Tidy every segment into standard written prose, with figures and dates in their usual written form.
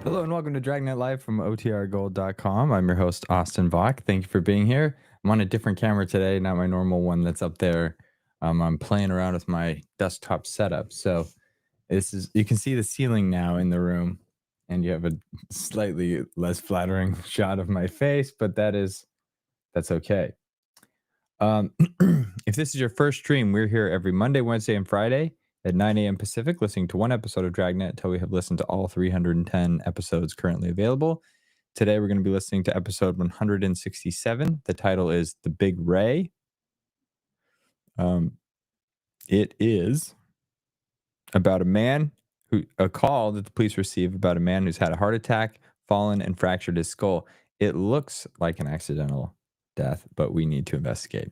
Hello and welcome to Dragnet Live from OTRGold.com. I'm your host, Austin Bach. Thank you for being here. I'm on a different camera today, not my normal one that's up there. I'm playing around with my desktop setup. So you can see the ceiling now in the room, and you have a slightly less flattering shot of my face, but that's okay. If this is your first stream, we're here every Monday, Wednesday, and Friday at 9 a.m. Pacific, listening to one episode of Dragnet until we have listened to all 310 episodes currently available. Today, we're going to be listening to episode 167. The title is The Big Ray. It is about a call that the police received about a man who's had a heart attack, fallen, and fractured his skull. It looks like an accidental death, but we need to investigate.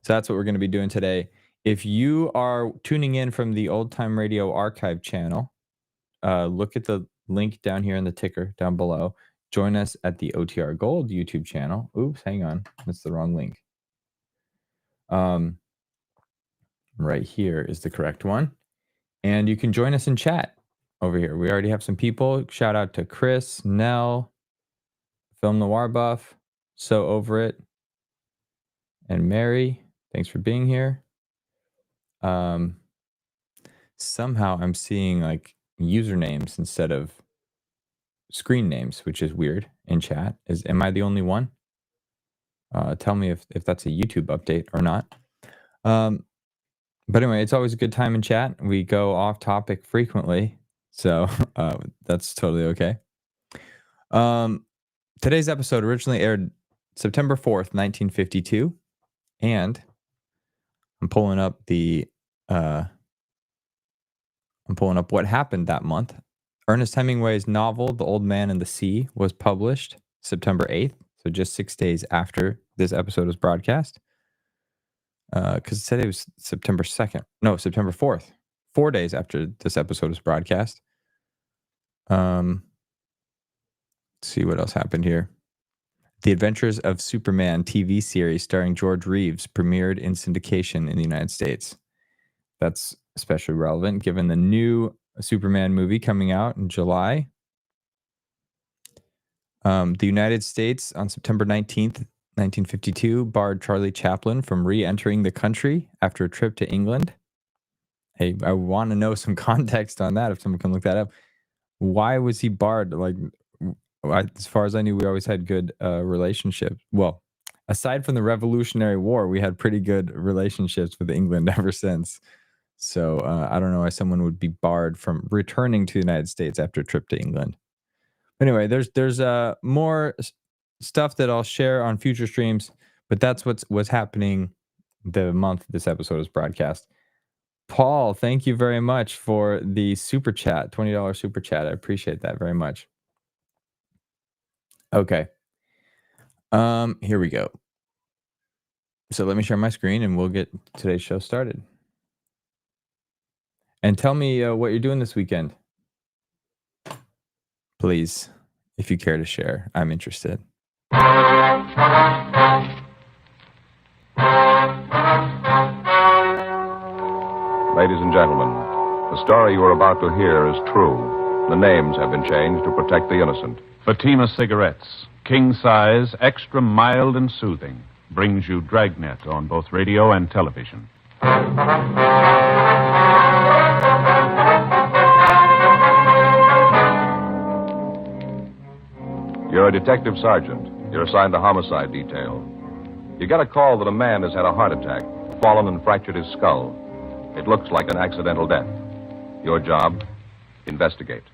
So that's what we're going to be doing today. If you are tuning in from the Old Time Radio Archive channel, look at the link down here in the ticker down below. Join us at the OTR Gold YouTube channel. Oops, hang on. That's the wrong link. Right here is the correct one. And you can join us in chat over here. We already have some people. Shout out to Chris, Nell, Film Noir Buff, So Over It, and Mary. Thanks for being here. Somehow I'm seeing like usernames instead of screen names, which is weird in chat. Am I the only one? Tell me if that's a YouTube update or not. But anyway, it's always a good time in chat. We go off topic frequently, so that's totally okay. Today's episode originally aired September 4th, 1952, and I'm pulling up what happened that month. Ernest Hemingway's novel, The Old Man and the Sea, was published September 8th, so just 6 days after this episode was broadcast. Because it said it was September 2nd. No, September 4th. 4 days after this episode was broadcast. Let's see what else happened here. The Adventures of Superman TV series starring George Reeves premiered in syndication in the United States. That's especially relevant given the new Superman movie coming out in July. The United States on September 19th, 1952, barred Charlie Chaplin from re-entering the country after a trip to England. Hey, I want to know some context on that if someone can look that up. Why was he barred? Like, as far as I knew, we always had good relationships. Well, aside from the Revolutionary War, we had pretty good relationships with England ever since. So I don't know why someone would be barred from returning to the United States after a trip to England. Anyway, there's more stuff that I'll share on future streams, but that's what's happening the month this episode is broadcast. Paul, thank you very much for the super chat, $20 super chat. I appreciate that very much. Okay. Here we go. So let me share my screen and we'll get today's show started. And tell me what you're doing this weekend. Please, if you care to share, I'm interested. Ladies and gentlemen, the story you are about to hear is true. The names have been changed to protect the innocent. Fatima Cigarettes, king size, extra mild and soothing, brings you Dragnet on both radio and television. You're a detective sergeant. You're assigned to homicide detail. You get a call that a man has had a heart attack, fallen and fractured his skull. It looks like an accidental death. Your job, investigate.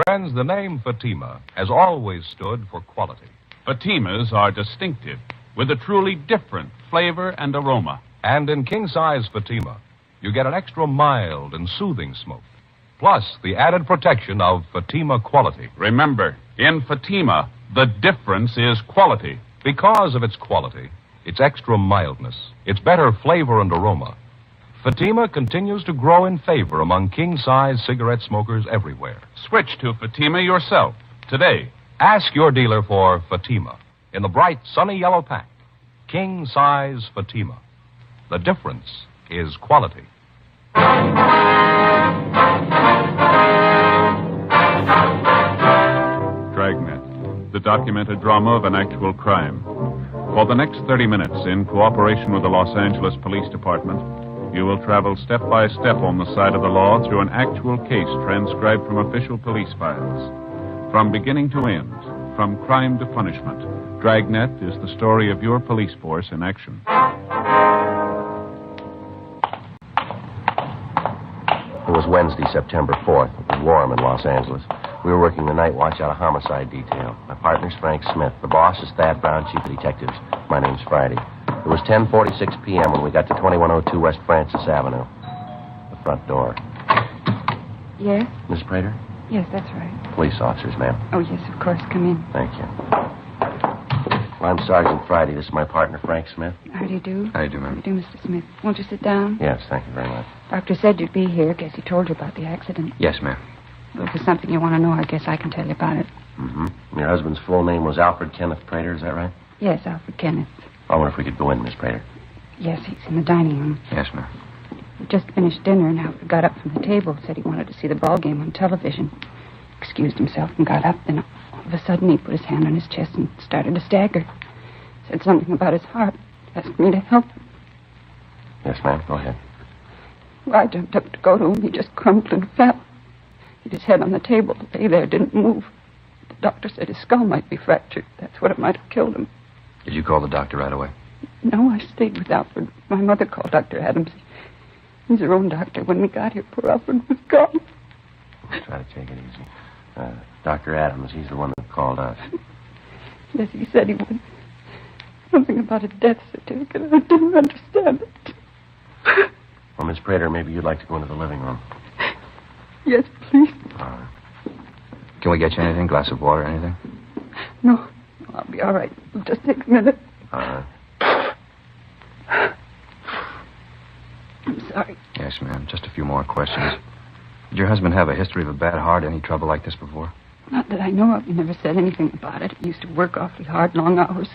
Friends, the name Fatima has always stood for quality. Fatimas are distinctive, with a truly different flavor and aroma. And in king-size Fatima, you get an extra mild and soothing smoke. Plus, the added protection of Fatima quality. Remember, in Fatima, the difference is quality. Because of its quality, its extra mildness, its better flavor and aroma, Fatima continues to grow in favor among king-size cigarette smokers everywhere. Switch to Fatima yourself today. Ask your dealer for Fatima in the bright, sunny yellow pack. King-size Fatima. The difference is quality. Dragnet, the documented drama of an actual crime. For the next 30 minutes, in cooperation with the Los Angeles Police Department, you will travel step by step on the side of the law through an actual case transcribed from official police files. From beginning to end, from crime to punishment, Dragnet is the story of your police force in action. It was Wednesday, September 4th. It was warm in Los Angeles. We were working the night watch out of homicide detail. My partner's Frank Smith. The boss is Thad Brown, chief of detectives. My name's Friday. It was 10:46 p.m. when we got to 2102 West Francis Avenue. The front door. Yes? Miss Prater? Yes, that's right. Police officers, ma'am. Oh, yes, of course. Come in. Thank you. Well, I'm Sergeant Friday. This is my partner, Frank Smith. How do you do? How do you do, How ma'am? do you do, Mr. Smith? Won't you sit down? Yes, thank you very much. Doctor said you'd be here. Guess he told you about the accident. Yes, ma'am. Well, if there's something you want to know, I guess I can tell you about it. Mm-hmm. Your husband's full name was Alfred Kenneth Prater, is that right? Yes, Alfred Kenneth. I wonder if we could go in, Miss Prater. Yes, he's in the dining room. Yes, ma'am. We just finished dinner, and Alfred got up from the table, said he wanted to see the ball game on television. Excused himself and got up. Then all of a sudden, he put his hand on his chest and started to stagger. Said something about his heart. Asked me to help him. Yes, ma'am. Go ahead. Well, I jumped up to go to him. He just crumpled and fell. Hit his head on the table. Lay there, didn't move. The doctor said his skull might be fractured. That's what it might have killed him. Did you call the doctor right away? No, I stayed with Alfred. My mother called Dr. Adams. He's her own doctor. When we got here, poor Alfred was gone. Try to take it easy. Dr. Adams, he's the one that called us. Yes, he said he would. Something about a death certificate. I didn't understand it. Well, Miss Prater, maybe you'd like to go into the living room. Yes, please. All right. Can we get you anything? Glass of water, anything? No, I'll be all right. It'll just take a minute. All right. I'm sorry. Yes, ma'am. Just a few more questions. Did your husband have a history of a bad heart, any trouble like this before? Not that I know of. He never said anything about it. He used to work awfully hard, long hours.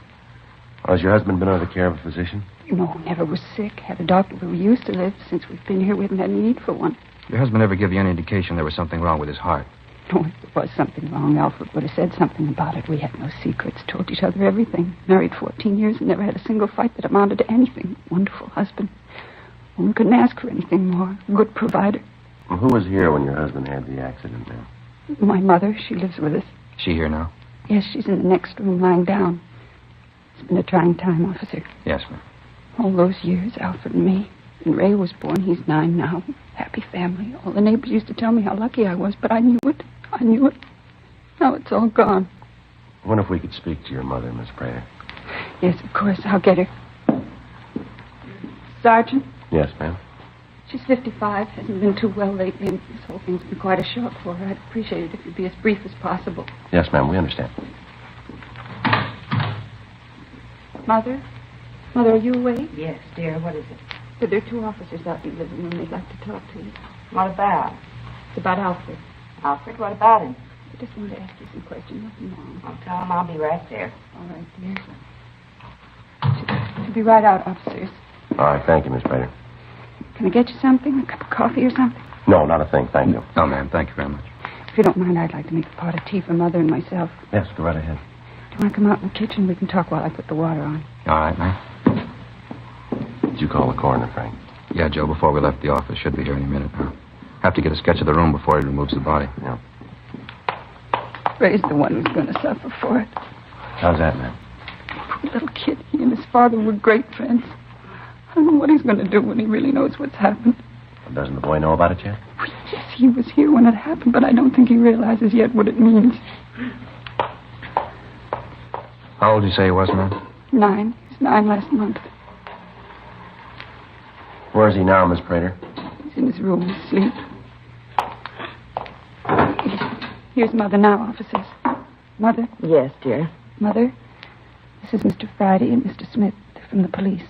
Well, has your husband been under the care of a physician? No, never was sick. Had a doctor where we used to live. Since we've been here, we haven't had any need for one. Your husband ever give you any indication there was something wrong with his heart? No, if there was something wrong, Alfred would have said something about it. We had no secrets, told each other everything. Married 14 years and never had a single fight that amounted to anything. Wonderful husband. One couldn't ask for anything more. Good provider. Well, who was here when your husband had the accident, ma'am? My mother, she lives with us. Is she here now? Yes, she's in the next room lying down. It's been a trying time, officer. Yes, ma'am. All those years, Alfred and me. When Ray was born, he's 9 now. Happy family. All the neighbors used to tell me how lucky I was, but I knew it. I knew it. Now it's all gone. I wonder if we could speak to your mother, Miss Prater. Yes, of course. I'll get her. Sergeant? Yes, ma'am. She's 55. Hasn't been too well lately, and this whole thing's been quite a shock for her. I'd appreciate it if you'd be as brief as possible. Yes, ma'am. We understand. Mother? Mother, are you awake? Yes, dear. What is it? There are 2 officers out in the living room. They'd like to talk to you. What about? It's about Alfred. Alfred, what about him? I just wanted to ask you some questions. Nothing wrong. I'll tell him I'll be right there. All right, dear. She'll be right out, officers. All right. Thank you, Miss Prater. Can I get you something? A cup of coffee or something? No, not a thing. Thank you. No, ma'am. Thank you very much. If you don't mind, I'd like to make a pot of tea for Mother and myself. Yes, go right ahead. Do you want to come out in the kitchen? We can talk while I put the water on. All right, ma'am. Did you call the coroner, Frank? Yeah, Joe, before we left the office. Should be here any minute now. Have to get a sketch of the room before he removes the body. Yeah. Ray's the one who's going to suffer for it. How's that, ma'am? Poor little kid. He and his father were great friends. I don't know what he's going to do when he really knows what's happened. Well, doesn't the boy know about it yet? Well, yes, he was here when it happened, but I don't think he realizes yet what it means. How old did you say he was, ma'am? 9. He's 9 last month. Where is he now, Miss Prater? He's in his room, asleep. Here's Mother now, officers. Mother? Yes, dear. Mother? This is Mr. Friday and Mr. Smith. They're from the police.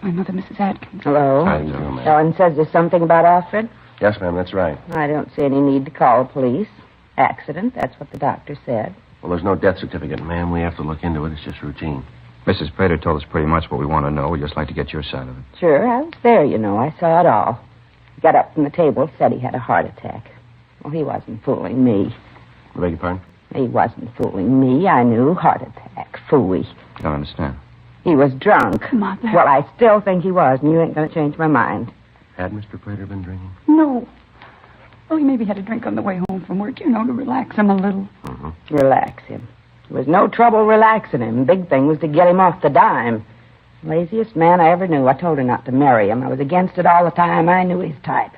My mother, Mrs. Atkins. Hello. How do you do, ma'am? Ellen says there's something about Alfred. Yes, ma'am, that's right. I don't see any need to call the police. Accident, that's what the doctor said. Well, there's no death certificate, ma'am. We have to look into it. It's just routine. Mrs. Prater told us pretty much what we want to know. We'd just like to get your side of it. Sure, I was there, you know. I saw it all. He got up from the table, said he had a heart attack. Well, he wasn't fooling me. I beg your pardon? He wasn't fooling me. I knew. Heart attack. Phooey. I don't understand. He was drunk. Mother. Well, I still think he was, and you ain't going to change my mind. Had Mr. Prater been drinking? No. Well, he maybe had a drink on the way home from work, to relax him a little. Mm-hmm. Relax him. There was no trouble relaxing him. Big thing was to get him off the dime. Laziest man I ever knew. I told her not to marry him. I was against it all the time. I knew his type.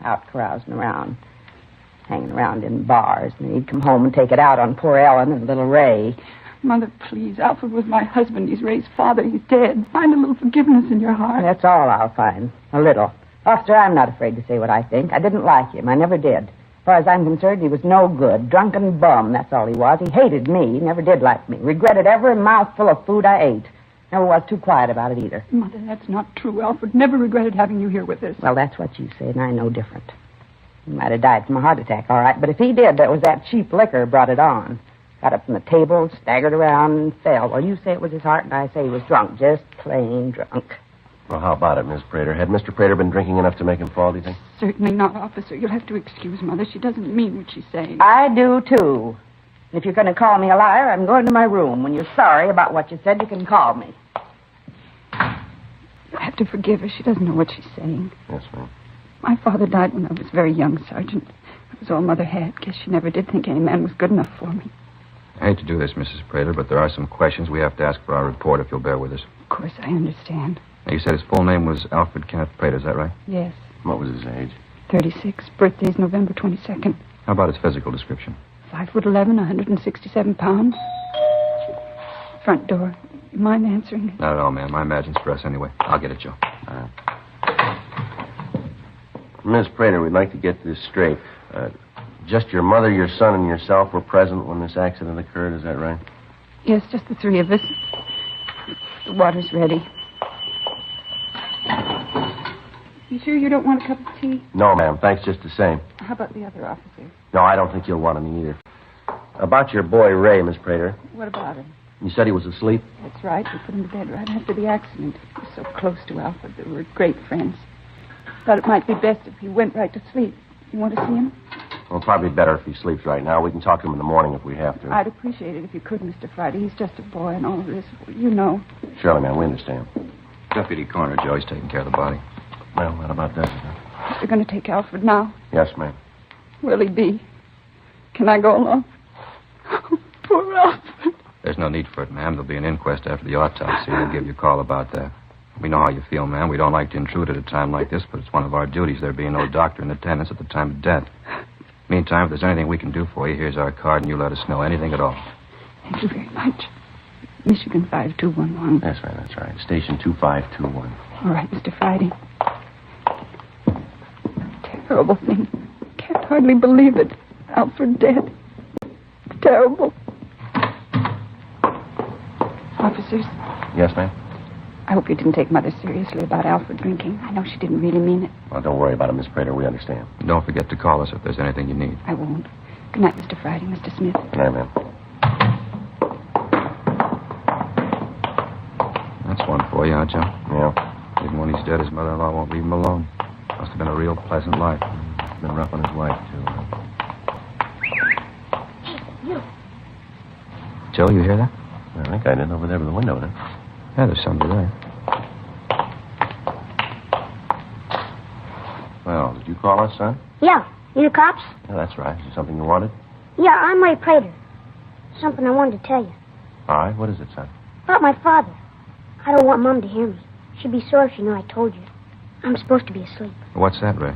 Out carousing around. Hanging around in bars. And he'd come home and take it out on poor Ellen and little Ray. Mother, please. Alfred was my husband. He's Ray's father. He's dead. Find a little forgiveness in your heart. That's all I'll find. A little. Officer, I'm not afraid to say what I think. I didn't like him. I never did. As far as I'm concerned, he was no good. Drunken bum, that's all he was. He hated me. He never did like me. Regretted every mouthful of food I ate. Never was too quiet about it either. Mother, that's not true. Alfred never regretted having you here with us. Well, that's what you say, and I know different. He might have died from a heart attack, all right. But if he did, that was that cheap liquor brought it on. Got up from the table, staggered around, and fell. Well, you say it was his heart, and I say he was drunk. Just plain drunk. Well, how about it, Miss Prater? Had Mr. Prater been drinking enough to make him fall, do you think? Certainly not, officer. You'll have to excuse Mother. She doesn't mean what she's saying. I do, too. And if you're going to call me a liar, I'm going to my room. When you're sorry about what you said, you can call me. You'll have to forgive her. She doesn't know what she's saying. Yes, ma'am. My father died when I was very young, Sergeant. That was all Mother had. Guess she never did think any man was good enough for me. I hate to do this, Mrs. Prater, but there are some questions we have to ask for our report, if you'll bear with us. Of course, I understand. Now, you said his full name was Alfred Kenneth Prater, is that right? Yes. What was his age? 36. Birthday's November 22nd. How about his physical description? 5'11", 167 pounds. Front door. You mind answering it? Not at all, ma'am. My imagine's for us anyway. I'll get it, Joe. Miss Prater, we'd like to get this straight. Just your mother, your son, and yourself were present when this accident occurred, is that right? Yes, just the three of us. The water's ready. You sure you don't want a cup of tea? No, ma'am. Thanks just the same. How about the other officer? No, I don't think you'll want any either. About your boy, Ray, Miss Prater. What about him? You said he was asleep? That's right. We put him to bed right after the accident. He was so close to Alfred. They were great friends. Thought it might be best if he went right to sleep. You want to see him? Well, probably better if he sleeps right now. We can talk to him in the morning if we have to. I'd appreciate it if you could, Mr. Friday. He's just a boy, and all of this, well, you know. Surely, ma'am, we understand. Deputy Coroner, Joe. He's taking care of the body. Well, what about that? They're going to take Alfred now. Yes, ma'am. Will he be? Can I go along? Poor Alfred. There's no need for it, ma'am. There'll be an inquest after the autopsy. We'll give you a call about that. We know how you feel, ma'am. We don't like to intrude at a time like this, but it's one of our duties, there being no doctor in attendance at the time of death. Meantime, if there's anything we can do for you, here's our card, and you let us know anything at all. Thank you very much. Michigan 5211. Yes, ma'am, that's right. Station 2521. All right, Mr. Friday. Terrible thing. Can't hardly believe it. Alfred dead. Terrible. Officers, Yes, ma'am? I hope you didn't take Mother seriously about Alfred drinking. I know she didn't really mean it. Well, don't worry about it, Miss Prater. We understand. And don't forget to call us if there's anything you need. I won't. Good night, Mr. Friday, Mr. Smith. Good night, ma'am. That's one for you, huh, Joe? Yeah. Even when he's dead, his mother-in-law won't leave him alone. Must have been a real pleasant life. Been rough on his wife, too. Joe, you hear that? I think I did over there by the window there. Yeah, there's somebody there. Well, did you call us, son? Yeah. You the cops? Yeah, that's right. Is there something you wanted? Yeah, I'm Ray Prater. Something I wanted to tell you. All right. What is it, son? About my father. I don't want Mom to hear me. She'd be sore if she knew I told you. I'm supposed to be asleep. What's that, Ray?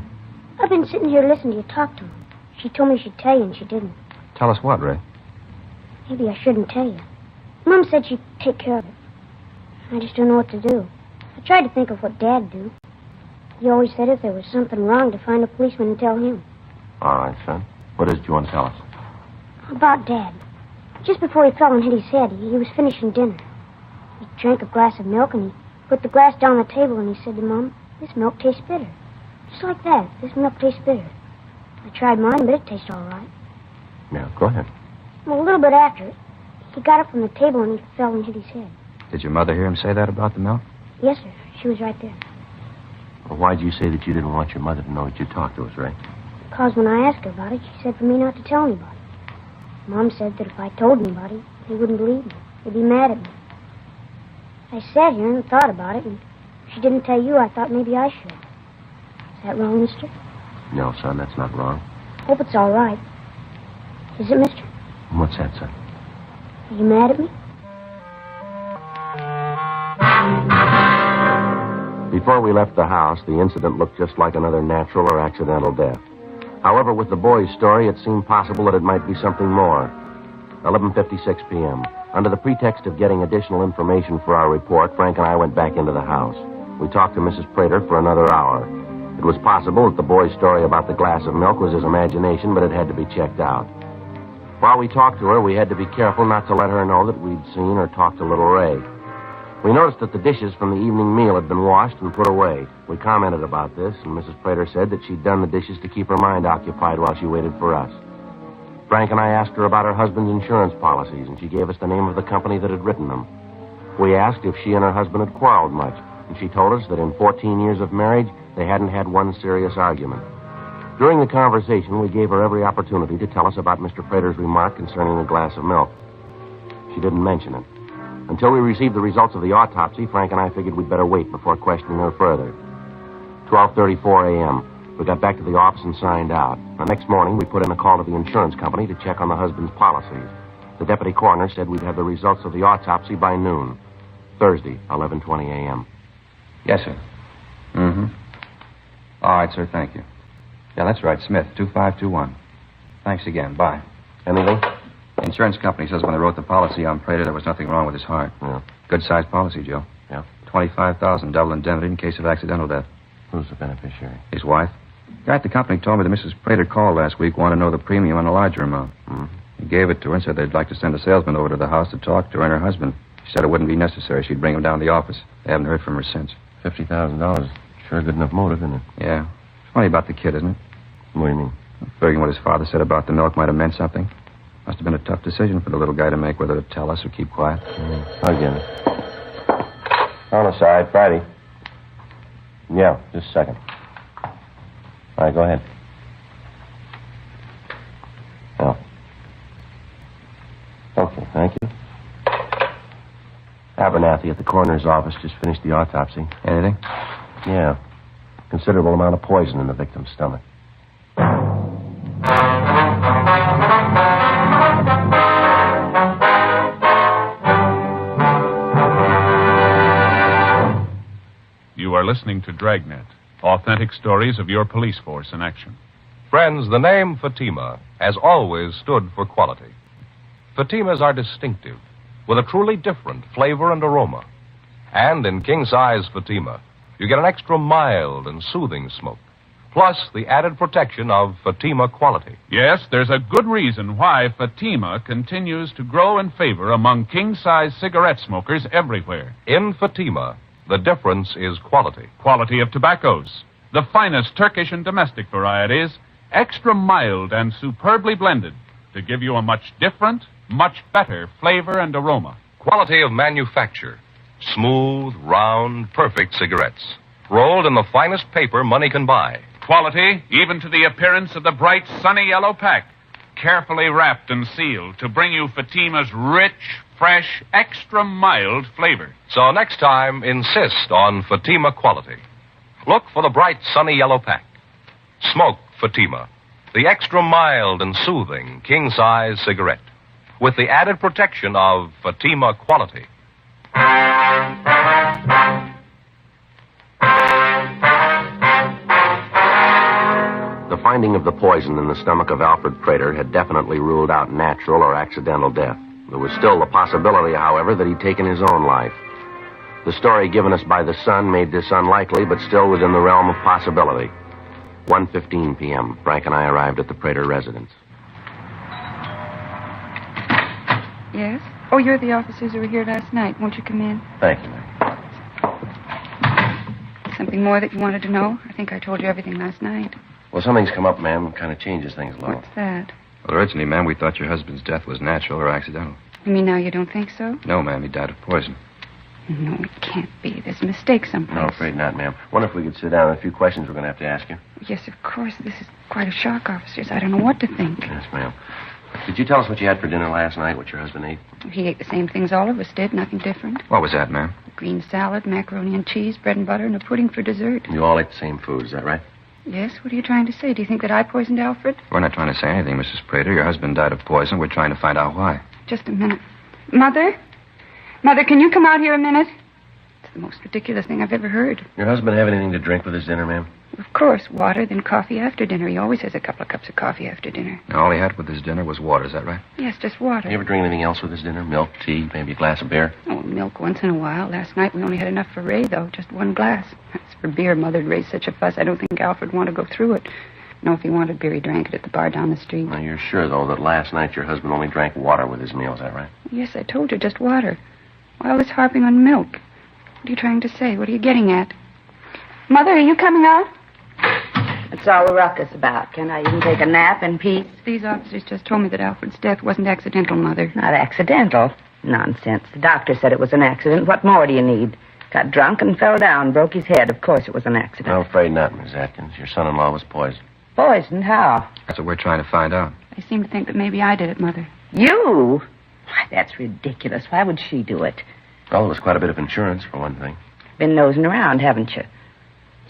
I've been sitting here listening to you talk to him. She told me she'd tell you, and she didn't. Tell us what, Ray? Maybe I shouldn't tell you. Mom said she'd take care of it. I just don't know what to do. I tried to think of what Dad'd do. He always said if there was something wrong to find a policeman and tell him. All right, son. What is it you want to tell us? About Dad. Just before he fell and hit his head, he was finishing dinner. He drank a glass of milk, and he put the glass down on the table, and he said to Mom, "This milk tastes bitter." Just like that. This milk tastes bitter. I tried mine, but it tastes all right. Yeah, go ahead. Well, a little bit after it, he got up from the table, and he fell and hit his head. Did your mother hear him say that about the milk? Yes, sir. She was right there. Well, why'd you say that you didn't want your mother to know that you talked to us, Ray? Because when I asked her about it, she said for me not to tell anybody. Mom said that if I told anybody, they wouldn't believe me. They'd be mad at me. I sat here and thought about it, and if she didn't tell you, I thought maybe I should. Is that wrong, mister? No, son, that's not wrong. Hope it's all right. Is it, mister? What's that, son? Are you mad at me? Before we left the house, the incident looked just like another natural or accidental death. However, with the boy's story, it seemed possible that it might be something more. 11:56 p.m. Under the pretext of getting additional information for our report, Frank and I went back into the house. We talked to Mrs. Prater for another hour. It was possible that the boy's story about the glass of milk was his imagination, but it had to be checked out. While we talked to her, we had to be careful not to let her know that we'd seen or talked to little Ray. We noticed that the dishes from the evening meal had been washed and put away. We commented about this, and Mrs. Prater said that she'd done the dishes to keep her mind occupied while she waited for us. Frank and I asked her about her husband's insurance policies, and she gave us the name of the company that had written them. We asked if she and her husband had quarreled much, and she told us that in 14 years of marriage, they hadn't had one serious argument. During the conversation, we gave her every opportunity to tell us about Mr. Prater's remark concerning the glass of milk. She didn't mention it. Until we received the results of the autopsy, Frank and I figured we'd better wait before questioning her further. 12:34 a.m. We got back to the office and signed out. The next morning, we put in a call to the insurance company to check on the husband's policies. The deputy coroner said we'd have the results of the autopsy by noon. Thursday, 11:20 a.m. Yes, sir. Mm-hmm. All right, sir, thank you. Yeah, that's right, Smith, 2521. Thanks again, bye. Anything? The insurance company says when they wrote the policy on Prater, there was nothing wrong with his heart. Yeah. Good-sized policy, Joe. Yeah. $25,000 double indemnity in case of accidental death. Who's the beneficiary? His wife. The guy at the company told me that Mrs. Prater called last week, wanted to know the premium on a larger amount. Mm-hmm. He gave it to her and said they'd like to send a salesman over to the house to talk to her and her husband. She said it wouldn't be necessary. She'd bring him down to the office. They haven't heard from her since. $50,000. Sure good enough motive, isn't it? Yeah. It's funny about the kid, isn't it? What do you mean? Figuring what his father said about the milk might have meant something. Must have been a tough decision for the little guy to make, whether to tell us or keep quiet. I get it. Homicide, Friday. Yeah, just a second. All right, go ahead. Oh. Okay, thank you. Abernathy at the coroner's office just finished the autopsy. Anything? Yeah. Considerable amount of poison in the victim's stomach. You are listening to Dragnet, authentic stories of your police force in action. Friends, the name Fatima has always stood for quality. Fatimas are distinctive, with a truly different flavor and aroma. And in king-size Fatima, you get an extra mild and soothing smoke, plus the added protection of Fatima quality. Yes, there's a good reason why Fatima continues to grow in favor among king-size cigarette smokers everywhere. In Fatima, the difference is quality. Quality of tobaccos, the finest Turkish and domestic varieties, extra mild and superbly blended to give you a much different, much better flavor and aroma. Quality of manufacture. Smooth, round, perfect cigarettes. Rolled in the finest paper money can buy. Quality, even to the appearance of the bright, sunny yellow pack. Carefully wrapped and sealed to bring you Fatima's rich, fresh, extra mild flavor. So next time, insist on Fatima quality. Look for the bright, sunny yellow pack. Smoke Fatima, the extra mild and soothing king-size cigarette, with the added protection of Fatima quality. The finding of the poison in the stomach of Alfred Prater had definitely ruled out natural or accidental death. There was still the possibility, however, that he'd taken his own life. The story given us by the Sun made this unlikely, but still within the realm of possibility. 1:15 p.m. Frank and I arrived at the Prater residence. Yes? Oh, you're the officers who were here last night. Won't you come in? Thank you, Mary. Something more that you wanted to know? I think I told you everything last night. Well, something's come up, ma'am. Kind of changes things a little. What's that? Well, originally, ma'am, we thought your husband's death was natural or accidental. You mean now you don't think so? No, ma'am, he died of poison. No, it can't be. There's a mistake someplace. No, afraid not, ma'am. Wonder if we could sit down. A few questions we're going to have to ask you. Yes, of course. This is quite a shock, officers. I don't know what to think. Yes, ma'am. Did you tell us what you had for dinner last night, what your husband ate? He ate the same things all of us did, nothing different. What was that, ma'am? Green salad, macaroni and cheese, bread and butter, and a pudding for dessert. You all ate the same food, is that right? Yes, what are you trying to say? Do you think that I poisoned Alfred? We're not trying to say anything, Mrs. Prater. Your husband died of poison. We're trying to find out why. Just a minute. Mother? Mother, can you come out here a minute? It's the most ridiculous thing I've ever heard. Your husband have anything to drink with his dinner, ma'am? Of course, water, then coffee after dinner. He always has a couple of cups of coffee after dinner. Now, all he had with his dinner was water, is that right? Yes, just water. You ever drink anything else with his dinner? Milk, tea, maybe a glass of beer? Oh, milk once in a while. Last night we only had enough for Ray, though. Just one glass. As for beer, Mother'd raised such a fuss, I don't think Alfred would want to go through it. No, if he wanted beer, he drank it at the bar down the street. Now, you're sure, though, that last night your husband only drank water with his meal, is that right? Yes, I told you, just water. Why all this harping on milk? What are you trying to say? What are you getting at? Mother, are you coming out? That's all the ruckus about. Can I even take a nap in peace? These officers just told me that Alfred's death wasn't accidental, Mother. Not accidental. Nonsense. The doctor said it was an accident. What more do you need? Got drunk and fell down, broke his head. Of course it was an accident. I'm afraid not, Miss Atkins. Your son-in-law was poisoned. Poisoned? How? That's what we're trying to find out. They seem to think that maybe I did it, Mother. You? Why, that's ridiculous. Why would she do it? Well, there was quite a bit of insurance, for one thing. Been nosing around, haven't you?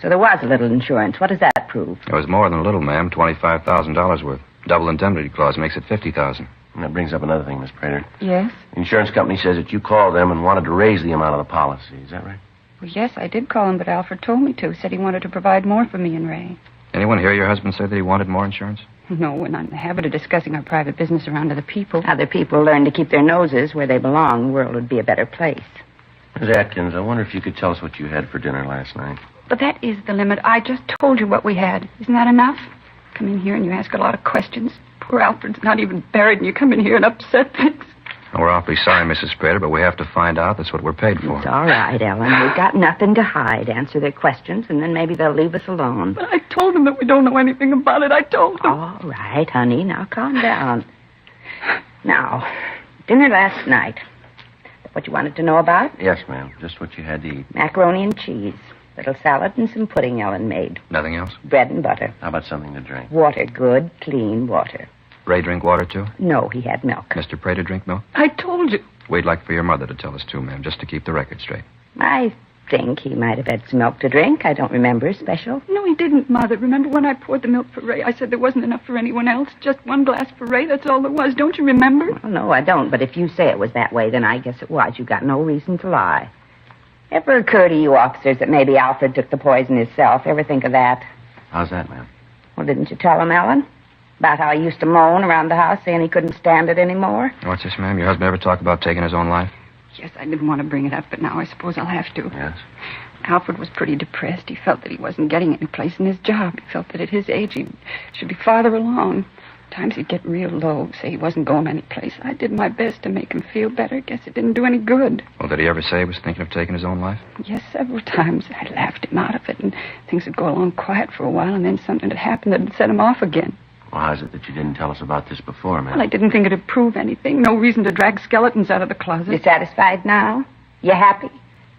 So there was a little insurance. What does that prove? It was more than a little, ma'am. $25,000 worth. Double indemnity clause makes it $50,000. And that brings up another thing, Miss Prater. Yes? The insurance company says that you called them and wanted to raise the amount of the policy. Is that right? Well, yes, I did call him, but Alfred told me to. Said he wanted to provide more for me and Ray. Anyone hear your husband say that he wanted more insurance? No, we're not in the habit of discussing our private business around other people. Other people learn to keep their noses where they belong. The world would be a better place. Miss Atkins, I wonder if you could tell us what you had for dinner last night. But that is the limit. I just told you what we had. Isn't that enough? Come in here and you ask a lot of questions. Poor Alfred's not even buried, and you come in here and upset things. Well, we're awfully sorry, Mrs. Prater, but we have to find out. That's what we're paid for. It's all right, Ellen. We've got nothing to hide. Answer their questions, and then maybe they'll leave us alone. But I told them that we don't know anything about it. I told them. All right, honey. Now calm down. Now, dinner last night. What you wanted to know about? Yes, ma'am. Just what you had to eat. Macaroni and cheese. Little salad and some pudding Ellen made. Nothing else? Bread and butter. How about something to drink? Water. Good, clean water. Ray drink water, too? No, he had milk. Mr. Prater drink milk? I told you. We'd like for your mother to tell us, too, ma'am, just to keep the record straight. I think he might have had some milk to drink. I don't remember special. No, he didn't, Mother. Remember when I poured the milk for Ray? I said there wasn't enough for anyone else. Just one glass for Ray. That's all there was. Don't you remember? Well, no, I don't. But if you say it was that way, then I guess it was. You got no reason to lie. Ever occur to you officers that maybe Alfred took the poison himself? Ever think of that? How's that, ma'am? Well, didn't you tell him, Ellen? About how he used to moan around the house saying he couldn't stand it anymore? What's this, ma'am? Your husband ever talk about taking his own life? Yes, I didn't want to bring it up, but now I suppose I'll have to. Yes. Alfred was pretty depressed. He felt that he wasn't getting any place in his job. He felt that at his age he should be farther along. Times he'd get real low, say he wasn't going any place. I did my best to make him feel better. Guess it didn't do any good. Well, did he ever say he was thinking of taking his own life? Yes, several times. I laughed him out of it, and things would go along quiet for a while, and then something would happen that would set him off again. Well, how is it that you didn't tell us about this before, ma'am? Well, I didn't think it'd prove anything. No reason to drag skeletons out of the closet. You satisfied now? You happy?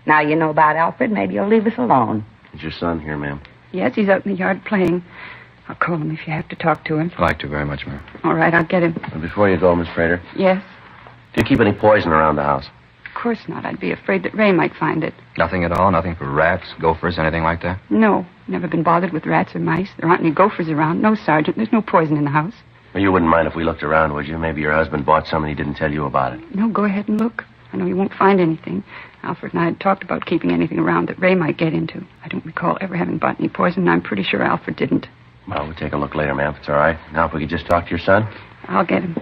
Now you know about Alfred, maybe you'll leave us alone. Is your son here, ma'am? Yes, he's out in the yard playing. I'll call him if you have to talk to him. I'd like to very much, ma'am. All right, I'll get him. And before you go, Miss Prater, Yes? do you keep any poison around the house? Of course not. I'd be afraid that Ray might find it. Nothing at all? Nothing for rats, gophers, anything like that? No, never been bothered with rats or mice. There aren't any gophers around. No, Sergeant. There's no poison in the house. Well, you wouldn't mind if we looked around, would you? Maybe your husband bought some and he didn't tell you about it. No, go ahead and look. I know you won't find anything. Alfred and I had talked about keeping anything around that Ray might get into. I don't recall ever having bought any poison, and I'm pretty sure Alfred didn't. Well, we'll take a look later, ma'am, if it's all right. Now, if we could just talk to your son. I'll get him.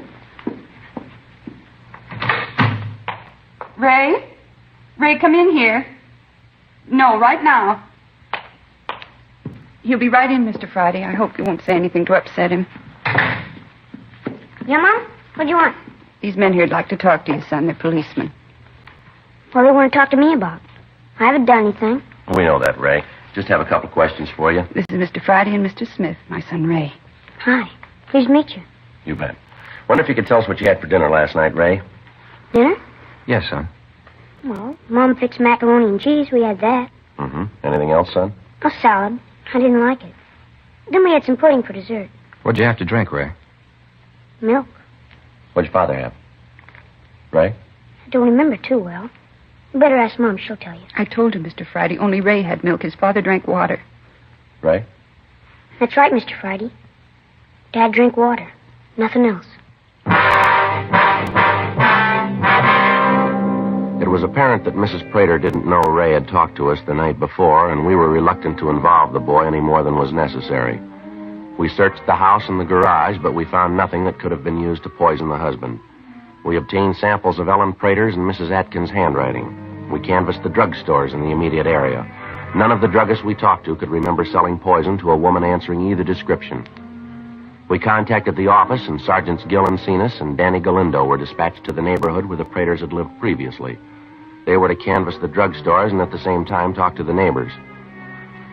Ray? Ray, come in here. No, right now. He'll be right in, Mr. Friday. I hope you won't say anything to upset him. Yeah, Mom? What do you want? These men here'd like to talk to you, son. They're policemen. What do they want to talk to me about? I haven't done anything. We know that, Ray. Just have a couple of questions for you. This is Mr. Friday and Mr. Smith, my son Ray. Hi. Pleased to meet you. You bet. Wonder if you could tell us what you had for dinner last night, Ray? Dinner? Yes, son. Well, Mom fixed macaroni and cheese. We had that. Mm-hmm. Anything else, son? A salad. I didn't like it. Then we had some pudding for dessert. What'd you have to drink, Ray? Milk. What'd your father have? Ray? I don't remember too well. You better ask Mom. She'll tell you. I told him, Mr. Friday, only Ray had milk. His father drank water. Ray? That's right, Mr. Friday. Dad drank water. Nothing else. It was apparent that Mrs. Prater didn't know Ray had talked to us the night before, and we were reluctant to involve the boy any more than was necessary. We searched the house and the garage, but we found nothing that could have been used to poison the husband. We obtained samples of Ellen Prater's and Mrs. Atkins' handwriting. We canvassed the drugstores in the immediate area. None of the druggists we talked to could remember selling poison to a woman answering either description. We contacted the office, and Sergeants Gill and Cenas and Danny Galindo were dispatched to the neighborhood where the Praters had lived previously. They were to canvass the drugstores and at the same time talk to the neighbors.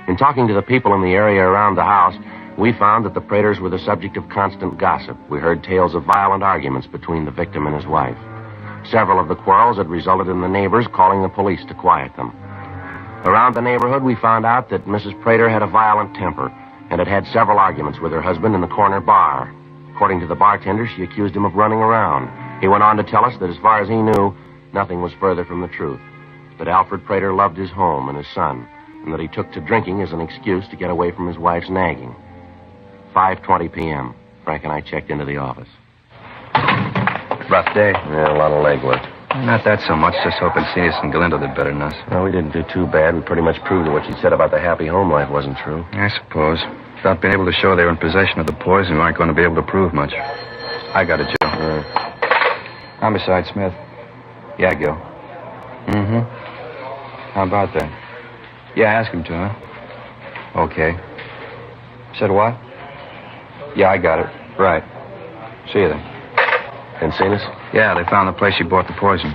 In talking to the people in the area around the house, we found that the Praters were the subject of constant gossip. We heard tales of violent arguments between the victim and his wife. Several of the quarrels had resulted in the neighbors calling the police to quiet them. Around the neighborhood, we found out that Mrs. Prater had a violent temper and had had several arguments with her husband in the corner bar. According to the bartender, she accused him of running around. He went on to tell us that as far as he knew, nothing was further from the truth. That Alfred Prater loved his home and his son, and that he took to drinking as an excuse to get away from his wife's nagging. 5:20 p.m. Frank and I checked into the office. Rough day. Yeah, a lot of legwork. Not that so much. Just hoping Cenas and Galindo did better than us. Well, we didn't do too bad. We pretty much proved that what she said about the happy home life wasn't true. I suppose. Without being able to show they were in possession of the poison, we aren't going to be able to prove much. I got it, Joe. Homicide, Smith. Yeah, Gil. Mm-hmm. How about that? Yeah, ask him to, huh? Okay. Said what? Yeah, I got it. Right. See you then. And Cenas? Yeah, they found the place she bought the poison.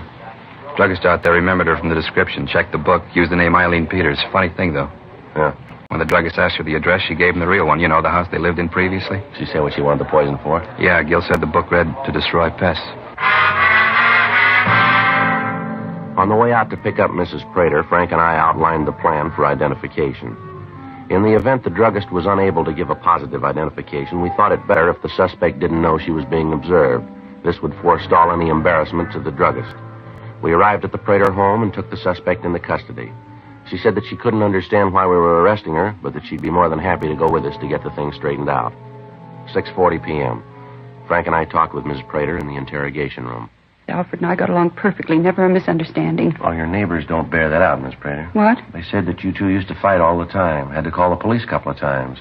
Druggist out there remembered her from the description, checked the book, used the name Eileen Peters. Funny thing, though. Yeah. When the druggist asked her the address, she gave him the real one. You know, the house they lived in previously? She said what she wanted the poison for? Yeah, Gil said the book read to destroy pests. On the way out to pick up Mrs. Prater, Frank and I outlined the plan for identification. In the event the druggist was unable to give a positive identification, we thought it better if the suspect didn't know she was being observed. This would forestall any embarrassment to the druggist. We arrived at the Prater home and took the suspect into custody. She said that she couldn't understand why we were arresting her, but that she'd be more than happy to go with us to get the thing straightened out. 6:40 p.m. Frank and I talked with Mrs. Prater in the interrogation room. Alfred and I got along perfectly, never a misunderstanding. Well, your neighbors don't bear that out, Miss Prater. What? They said that you two used to fight all the time. Had to call the police a couple of times.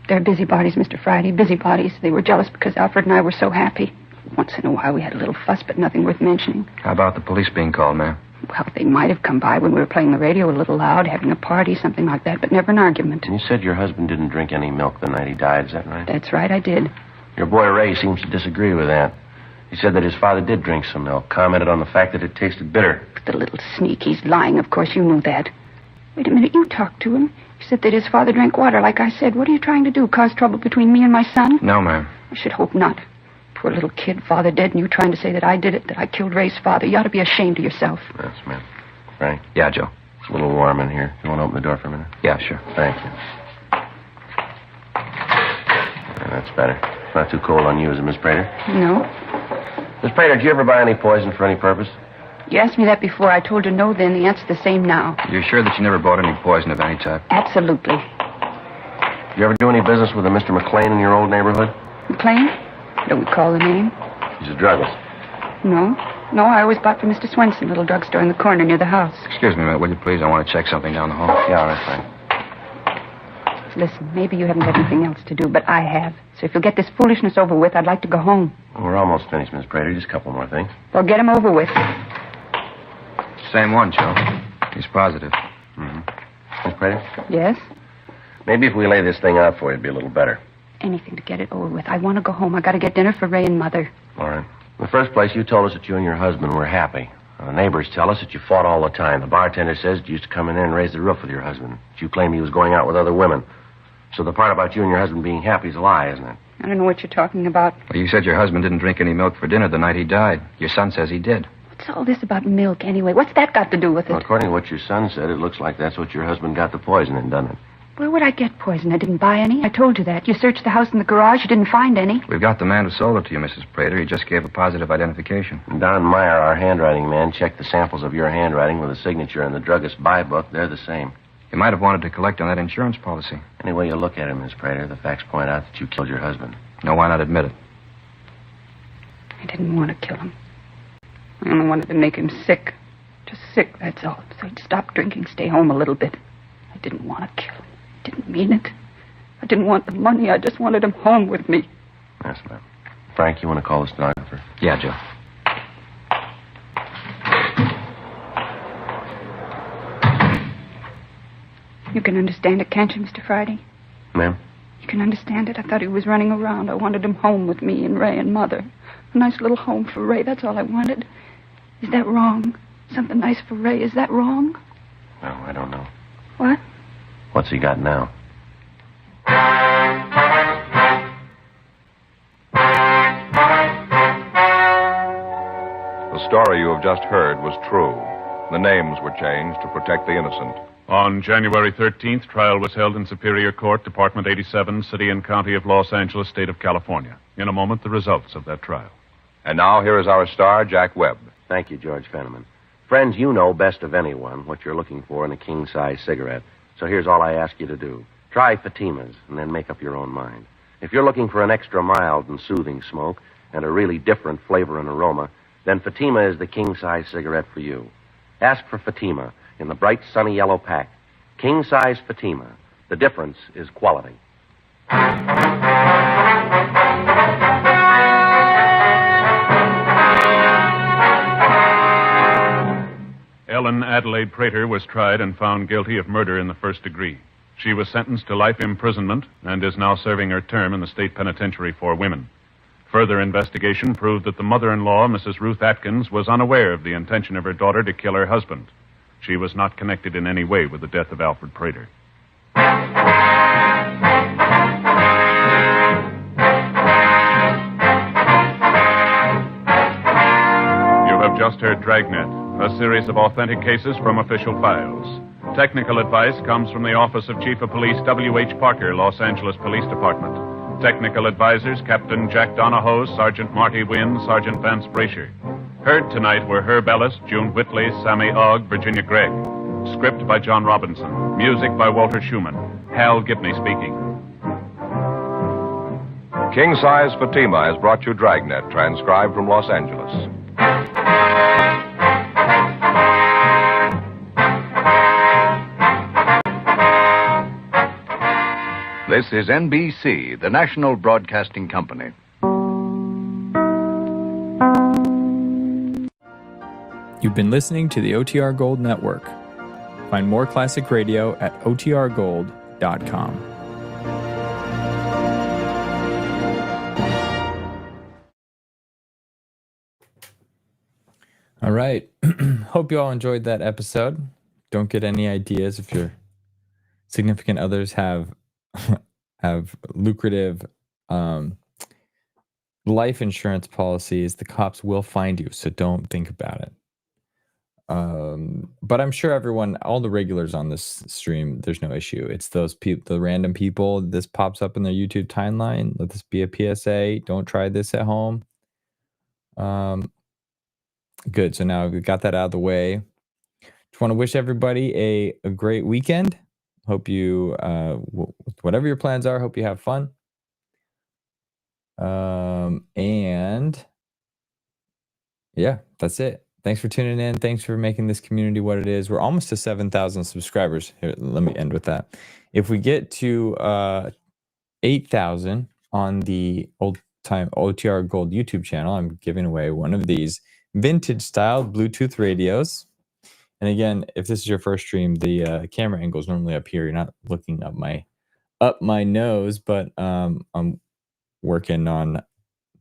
They're busybodies, Mr. Friday, busybodies. They were jealous because Alfred and I were so happy. Once in a while we had a little fuss, but nothing worth mentioning. How about the police being called, ma'am? Well, they might have come by when we were playing the radio a little loud, having a party, something like that, but never an argument. And you said your husband didn't drink any milk the night he died, is that right? That's right, I did. Your boy Ray seems to disagree with that. He said that his father did drink some milk, commented on the fact that it tasted bitter. The little sneak, he's lying, of course, you knew that. Wait a minute, you talked to him. He said that his father drank water, like I said. What are you trying to do, cause trouble between me and my son? No, ma'am. I should hope not. Poor little kid, father dead, and you trying to say that I did it, that I killed Ray's father. You ought to be ashamed of yourself. Yes, ma'am. Frank? Yeah, Joe. It's a little warm in here. You want to open the door for a minute? Yeah, sure. Thank you. Yeah, that's better. It's not too cold on you, is it, Miss Prater? No. Miss Prater, did you ever buy any poison for any purpose? You asked me that before. I told you no then. The answer's the same now. You're sure that you never bought any poison of any type? Absolutely. Did you ever do any business with a Mr. McLean in your old neighborhood? McLean? Don't we call the name? He's a druggist. No. No, I always bought from Mr. Swenson, little drugstore in the corner near the house. Excuse me a minute, will you please? I want to check something down the hall. Yeah, all right, Frank. Listen, maybe you haven't got anything else to do, but I have. So if you'll get this foolishness over with, I'd like to go home. Well, we're almost finished, Miss Prater. Just a couple more things. Well, get 'em over with. Same one, Joe. He's positive. Mm-hmm. Miss Prater? Yes? Maybe if we lay this thing out for you, it'd be a little better. Anything to get it over with. I want to go home. I got to get dinner for Ray and Mother. All right. In the first place, you told us that you and your husband were happy. The neighbors tell us that you fought all the time. The bartender says that you used to come in there and raise the roof with your husband. That you claimed he was going out with other women. So the part about you and your husband being happy is a lie, isn't it? I don't know what you're talking about. Well, you said your husband didn't drink any milk for dinner the night he died. Your son says he did. What's all this about milk, anyway? What's that got to do with it? Well, according to what your son said, it looks like that's what your husband got the poison in, doesn't it? Where would I get poison? I didn't buy any. I told you that. You searched the house and the garage. You didn't find any. We've got the man who sold it to you, Mrs. Prater. He just gave a positive identification. And Don Meyer, our handwriting man, checked the samples of your handwriting with a signature in the druggist buy book. They're the same. He might have wanted to collect on that insurance policy. Any way you look at it, Miss Prater, the facts point out that you killed your husband. No, why not admit it? I didn't want to kill him. I only wanted to make him sick. Just sick, that's all. So he'd stop drinking, stay home a little bit. I didn't want to kill him. I didn't mean it. I didn't want the money. I just wanted him home with me. Yes, ma'am. Frank, you want to call the stenographer? Yeah, Joe. You can understand it, can't you, Mr. Friday? Ma'am? You can understand it. I thought he was running around. I wanted him home with me and Ray and Mother. A nice little home for Ray. That's all I wanted. Is that wrong? Something nice for Ray. Is that wrong? No, I don't know. What? What's he got now? The story you have just heard was true. The names were changed to protect the innocent. On January 13th, trial was held in Superior Court, Department 87, City and County of Los Angeles, State of California. In a moment, the results of that trial. And now, here is our star, Jack Webb. Thank you, George Fenneman. Friends, you know best of anyone what you're looking for in a king-size cigarette. So here's all I ask you to do. Try Fatima's and then make up your own mind. If you're looking for an extra mild and soothing smoke and a really different flavor and aroma, then Fatima is the king-size cigarette for you. Ask for Fatima in the bright sunny yellow pack. King-size Fatima. The difference is quality. Ellen Adelaide Prater was tried and found guilty of murder in the first degree. She was sentenced to life imprisonment and is now serving her term in the state penitentiary for women. Further investigation proved that the mother-in-law, Mrs. Ruth Atkins, was unaware of the intention of her daughter to kill her husband. She was not connected in any way with the death of Alfred Prater. You have just heard Dragnet, a series of authentic cases from official files. Technical advice comes from the Office of Chief of Police W.H. Parker, Los Angeles Police Department. Technical advisors, Captain Jack Donahoe, Sergeant Marty Wynn, Sergeant Vance Brasher. Heard tonight were Herb Ellis, June Whitley, Sammy Ogg, Virginia Gregg. Script by John Robinson. Music by Walter Schumann. Hal Gibney speaking. King Size Fatima has brought you Dragnet, transcribed from Los Angeles. This is NBC, the national broadcasting company. You've been listening to the OTR Gold Network. Find more classic radio at otrgold.com. All right. Hope you all enjoyed that episode. Don't get any ideas if your significant others have lucrative life insurance policies. The cops will find you, so don't think about it. But I'm sure everyone, all the regulars on this stream, there's no issue. It's those people, the random people, this pops up in their YouTube timeline. Let this be a PSA. Don't try this at home. Good. So now we've got that out of the way. Just want to wish everybody a great weekend. Hope you, whatever your plans are, hope you have fun. And yeah, that's it. Thanks for tuning in. Thanks for making this community what it is. We're almost to 7,000 subscribers. Here, let me end with that. If we get to 8,000 on the old time OTR Gold YouTube channel, I'm giving away one of these vintage style Bluetooth radios. And again, if this is your first stream, the camera angle is normally up here. You're not looking up my nose, but I'm working on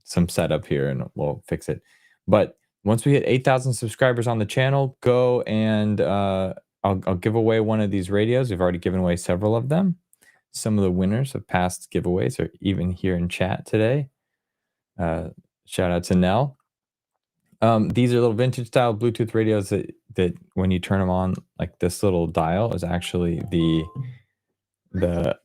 some setup here and we'll fix it. But once we hit 8,000 subscribers on the channel, go and I'll give away one of these radios. We've already given away several of them. Some of the winners of past giveaways are even here in chat today. Shout out to Nell. These are little vintage style Bluetooth radios that when you turn them on, like this little dial is actually the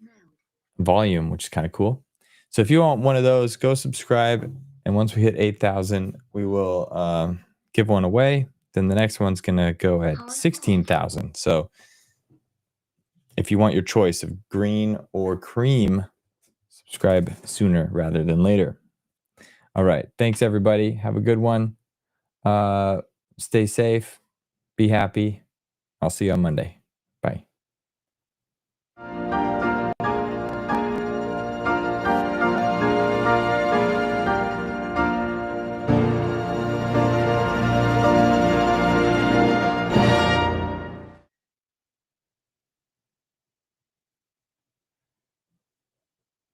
volume, which is kind of cool. So if you want one of those, go subscribe. And once we hit 8,000, we will give one away. Then the next one's going to go at 16,000. So if you want your choice of green or cream, subscribe sooner rather than later. All right. Thanks, everybody. Have a good one. Stay safe. Be happy. I'll see you on Monday.